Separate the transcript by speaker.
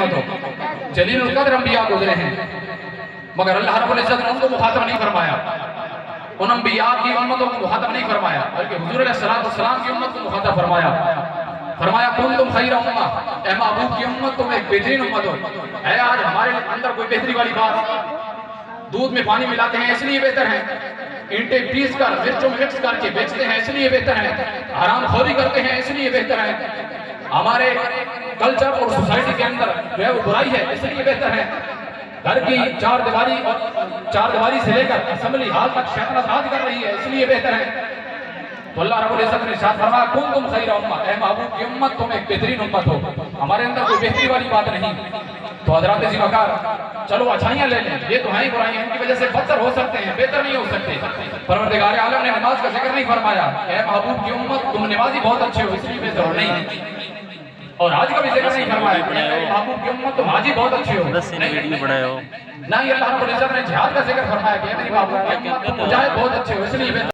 Speaker 1: امت ہو. جلیل القدر انبیاء گزرے ہیں مگر اللہ رب العزت نے ان کو مخاطب نہیں فرمایا، ان انبیاء کی امتوں کو مخاطب نہیں فرمایا، بلکہ حضور علیہ السلام کی امت کو مخاطب فرمایا. فرمایا کنتم خیر امہ، اے محبوب کی امت تم ایک بہترین امت ہو. اے آج ہمارے اندر کوئی بہتری والی بات، دودھ میں پانی ملاتے ہیں اس لیے بہتر ہے، اینٹیں پیس کر مرچوں مکس کر کے بیچتے ہیں اس لیے بہتر ہے، حرام خوری کرتے ہیں اس لیے بہتر ہے، ہمارے کلچر اور سوسائٹی کے اندر جو ہے وہ برائی ہے اس لیے بہتر ہے. گھر کی چار دیواری سے لے کر اسمبلی ہال تک شیطنت راج کر رہی ہے اس لیے بہتر ہے. تو اللہ رب العزت نے ارشاد فرمایا کنتم خیر امہ، اے محبوب کی امت تم ایک بہترین امت ہو. ہمارے اندر کوئی بہتری والی بات نہیں. تو حضرات ذی وقار چلو اچھائیاں لے لیں، یہ تو ہیں ہی برائیاں، ان کی وجہ سے بدتر ہو سکتے ہیں، بہتر نہیں ہو سکتے. پروردگار عالم نے نماز کا ذکر نہیں فرمایا، اے محبوب کی امت تم نمازی بہت اچھے ہو اس لیے بہتر ہو، نہیں. اور حاج کا بھی ذکر نہیں فرمایا، اے محبوب کی امت تم حاجی بہت اچھے ہو، نہیں. اللہ رب العزت نے جہاد کا ذکر فرمایا کہ اے میری محبوب کی امت تم مجاہد بہت اچھے ہو اس لیے بہتر